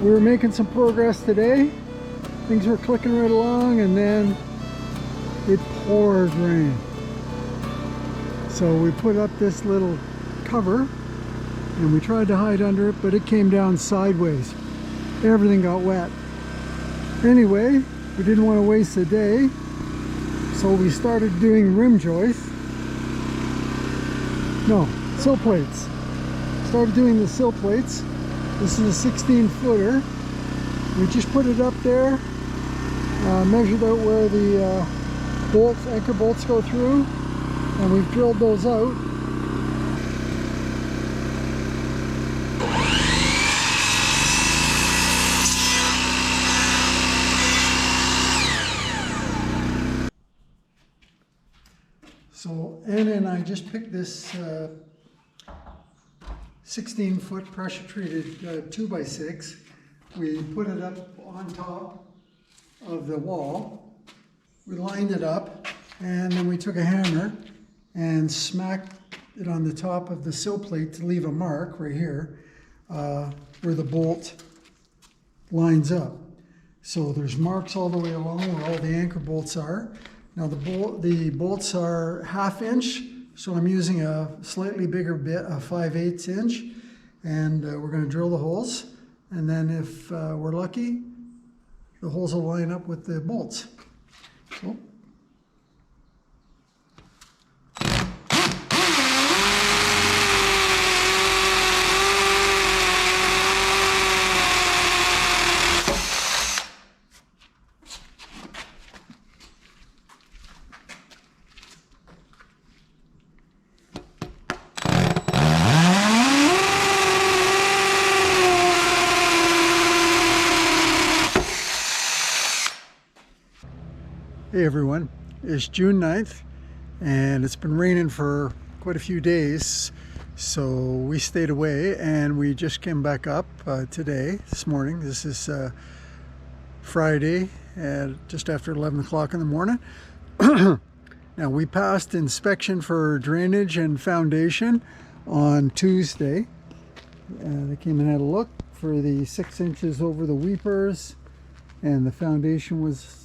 we were making some progress today. Things were clicking right along, and then it poured rain. So we put up this little cover and we tried to hide under it, but it came down sideways. Everything got wet. Anyway, we didn't want to waste the day, so we started doing rim joists. No, sill plates. Started doing the sill plates. This is a 16-footer. We just put it up there, measured out where the bolts, anchor bolts go through, and we've drilled those out. So Anna and I just picked this 16-foot pressure-treated 2x6. We put it up on top of the wall. We lined it up, and then we took a hammer and smacked it on the top of the sill plate to leave a mark right here where the bolt lines up. So there's marks all the way along where all the anchor bolts are. Now the bolts are 1/2 inch, so I'm using a slightly bigger bit, a 5/8 inch, and we're going to drill the holes, and then if we're lucky, the holes will line up with the bolts. So. Hey everyone, it's June 9th and it's been raining for quite a few days, so we stayed away and we just came back up this morning. This is Friday at just after 11 o'clock in the morning. Now we passed inspection for drainage and foundation on Tuesday. They came and had a look for the 6 inches over the weepers, and the foundation was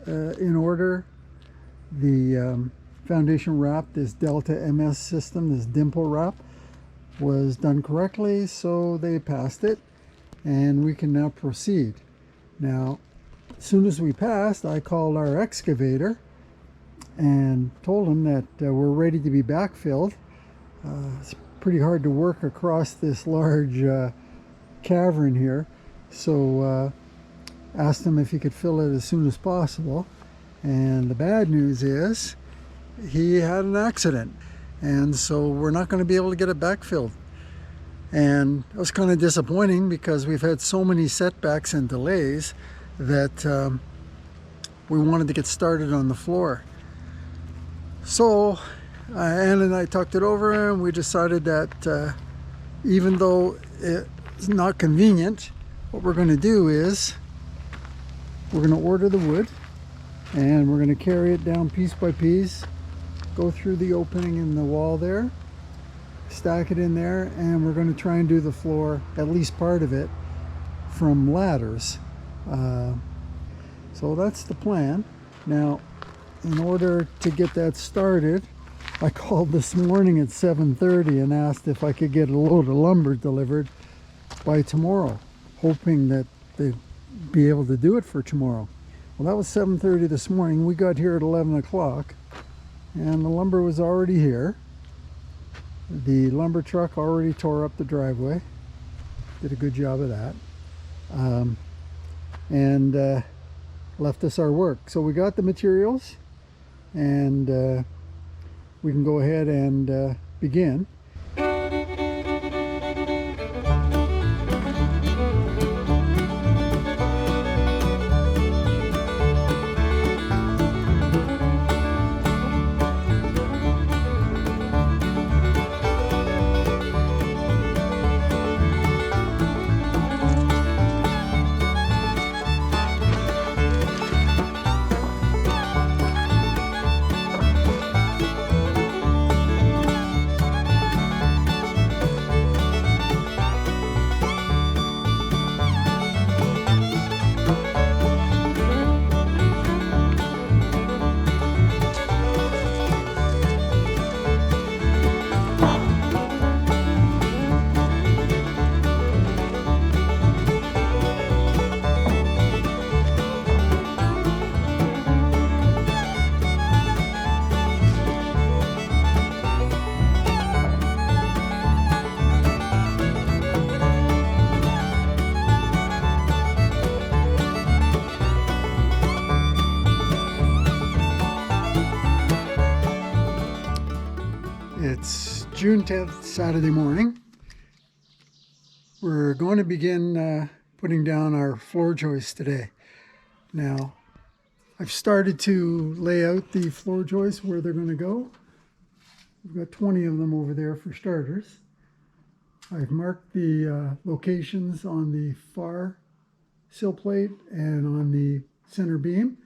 in order. The foundation wrap, this Delta MS system, this dimple wrap, was done correctly, so they passed it and we can now proceed. Now, as soon as we passed, I called our excavator and told him that we're ready to be backfilled. It's pretty hard to work across this large cavern here, so asked him if he could fill it as soon as possible. And the bad news is he had an accident, and so we're not going to be able to get it backfilled. And it was kind of disappointing because we've had so many setbacks and delays that we wanted to get started on the floor. So Ann and I talked it over, and we decided that even though it's not convenient, what we're going to do is we're going to order the wood, and we're going to carry it down piece by piece, go through the opening in the wall there, stack it in there, and we're going to try and do the floor, at least part of it, from ladders. So that's the plan. Now, in order to get that started, I called this morning at 7:30 and asked if I could get a load of lumber delivered by tomorrow, hoping that they'd be able to do it for tomorrow. Well, that was 7:30 this morning. We got here at 11 o'clock and the lumber was already here. The lumber truck already tore up the driveway, did a good job of that, and left us our work. So we got the materials, and we can go ahead and begin. June 10th, Saturday morning. We're going to begin putting down our floor joists today. Now, I've started to lay out the floor joists where they're going to go. We've got 20 of them over there for starters. I've marked the locations on the far sill plate and on the center beam.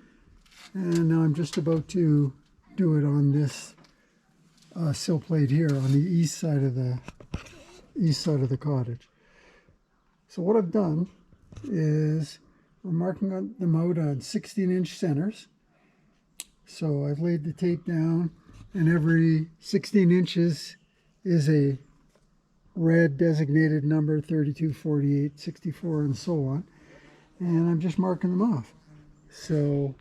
And now I'm just about to do it on this sill plate here on the east side of the cottage. So what I've done is we're marking them out on 16-inch centers. So I've laid the tape down, and every 16 inches is a red designated number, 32, 48, 64, and so on. And I'm just marking them off. So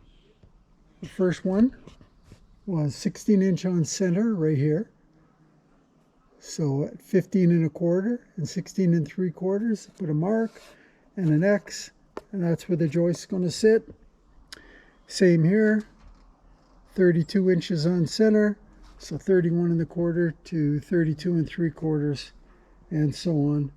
the first one was 16-inch on center right here. So at 15 1/4 and 16 3/4, put a mark and an X, and that's where the joist is going to sit. Same here, 32 inches on center, so 31 1/4 to 32 3/4, and so on.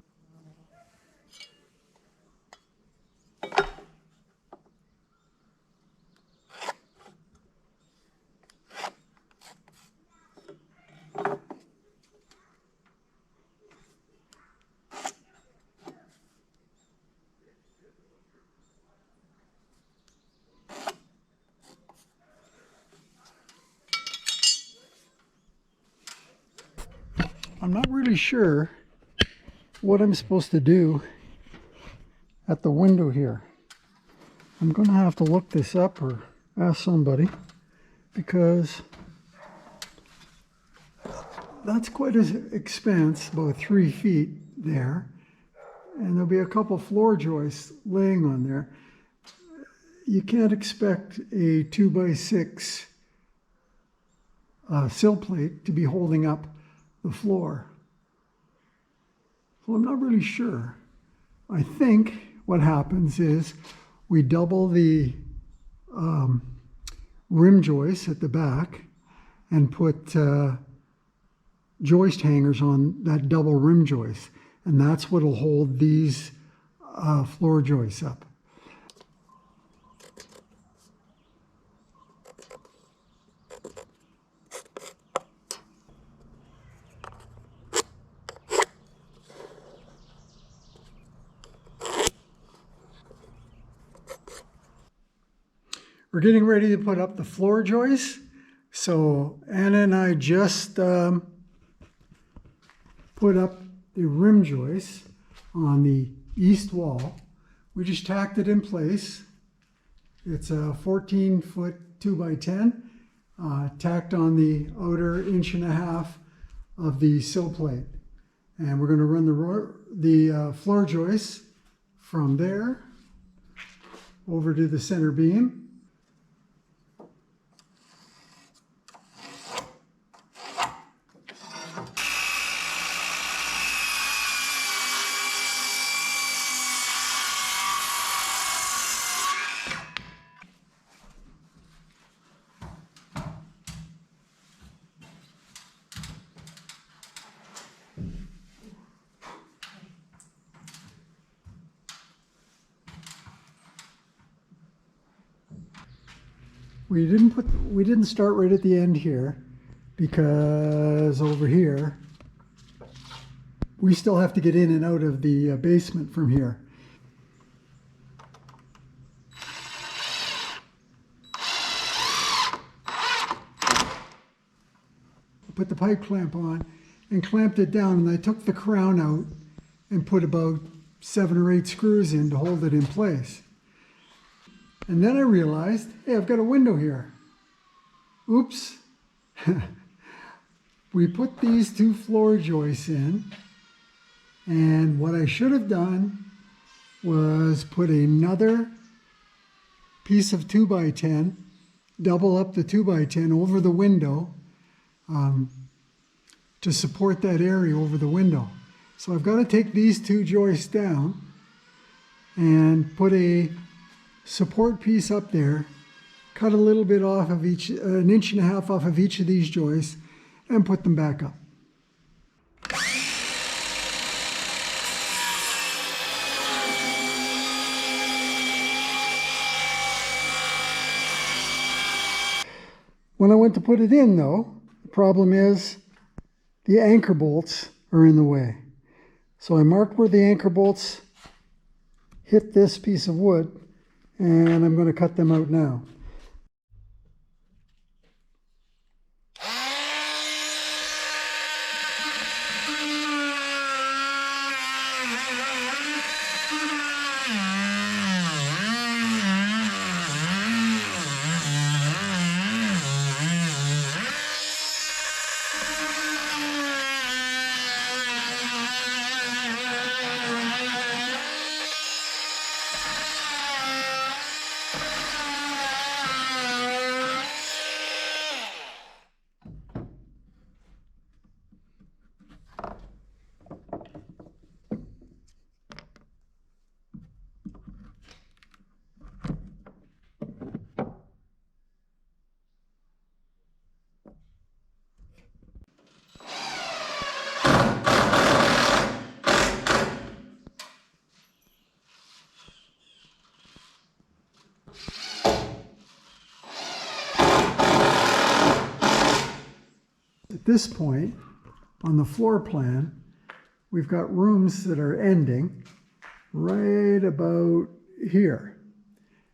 I'm not really sure what I'm supposed to do at the window here. I'm going to have to look this up or ask somebody, because that's quite an expanse, about 3 feet there, and there'll be a couple floor joists laying on there. You can't expect a 2x6 sill plate to be holding up the floor. So I'm not really sure. I think what happens is we double the rim joists at the back and put joist hangers on that double rim joist, and that's what will hold these floor joists up. We're getting ready to put up the floor joists. So Anna and I just put up the rim joists on the east wall. We just tacked it in place. It's a 14-foot 2x10 tacked on the outer 1.5 inch of the sill plate. And we're going to run the floor joists from there over to the center beam. We didn't start right at the end here, because over here we still have to get in and out of the basement from here. Put the pipe clamp on and clamped it down, and I took the crown out and put about 7 or 8 screws in to hold it in place. And then I realized, hey, I've got a window here. Oops. We put these 2 floor joists in, and what I should have done was put another piece of 2x10, double up the 2x10 over the window to support that area over the window. So I've got to take these 2 joists down and put a support piece up there, cut a little bit off of each, 1.5 inches off of each of these joists, and put them back up. When I went to put it in though, the problem is the anchor bolts are in the way. So I marked where the anchor bolts hit this piece of wood, and I'm going to cut them out now. At this point on the floor plan, we've got rooms that are ending right about here.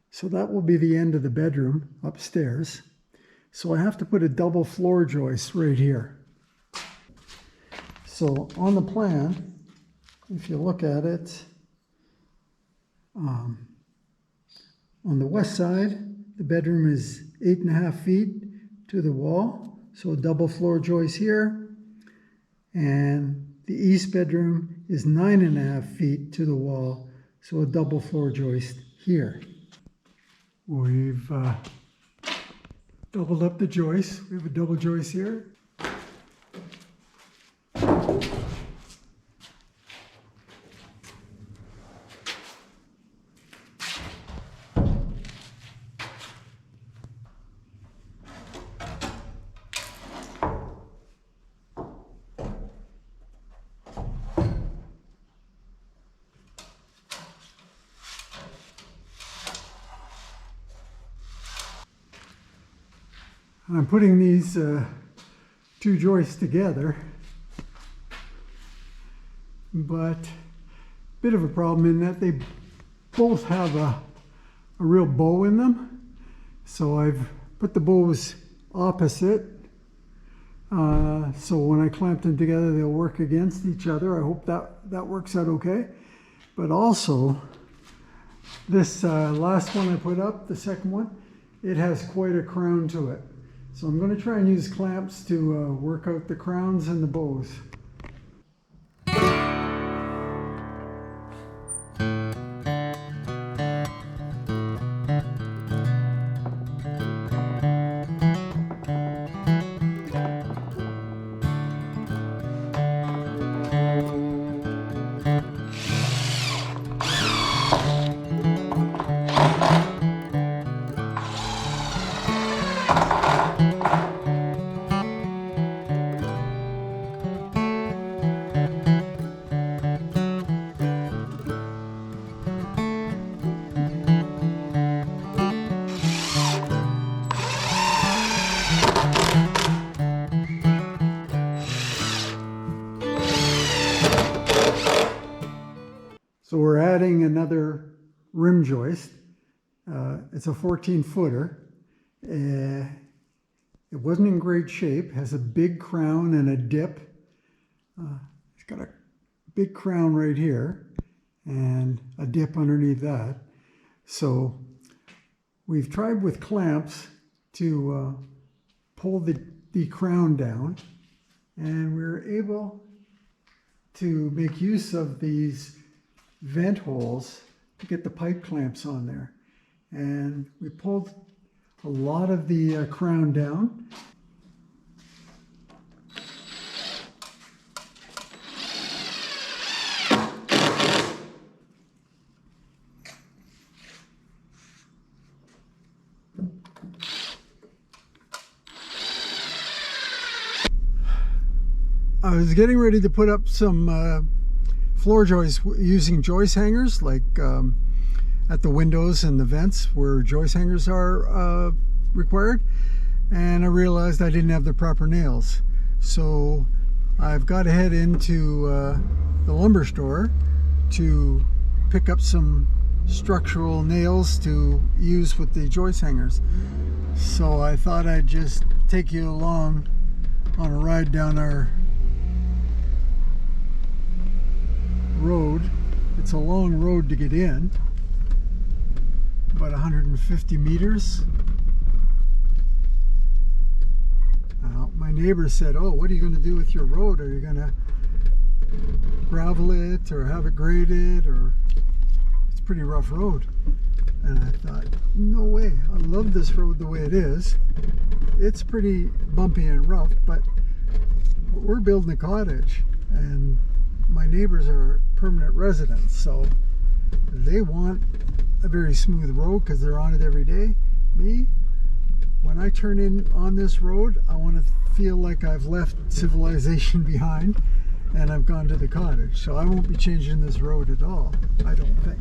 So that will be the end of the bedroom upstairs. So I have to put a double floor joist right here. So on the plan, if you look at it, on the west side, the bedroom is 8.5 feet to the wall. So a double floor joist here, and the east bedroom is 9.5 feet to the wall, so a double floor joist here. We've doubled up the joist. We have a double joist here. I'm putting these two joists together, but a bit of a problem in that they both have a real bow in them. So I've put the bows opposite, so when I clamp them together they'll work against each other. I hope that works out okay. But also this last one I put up, the second one, it has quite a crown to it. So I'm going to try and use clamps to work out the crowns and the bows. So we're adding another rim joist. It's a 14-footer. It wasn't in great shape. Has a big crown and a dip. It's got a big crown right here and a dip underneath that. So we've tried with clamps to pull the crown down, and we're able to make use of these vent holes to get the pipe clamps on there. And we pulled a lot of the crown down. I was getting ready to put up some floor joists using joist hangers, like at the windows and the vents where joist hangers are required. and I realized I didn't have the proper nails. So I've got to head into the lumber store to pick up some structural nails to use with the joist hangers. So I thought I'd just take you along on a ride down our road. It's a long road to get in, about 150 meters. My neighbor said, "Oh, what are you going to do with your road? Are you going to gravel it or have it graded? Or it's a pretty rough road." And I thought, no way. I love this road the way it is. It's pretty bumpy and rough, but we're building a cottage, and my neighbors are permanent residents, so they want a very smooth road because they're on it every day. Me, when I turn in on this road, I want to feel like I've left civilization behind and I've gone to the cottage. So I won't be changing this road at all, I don't think.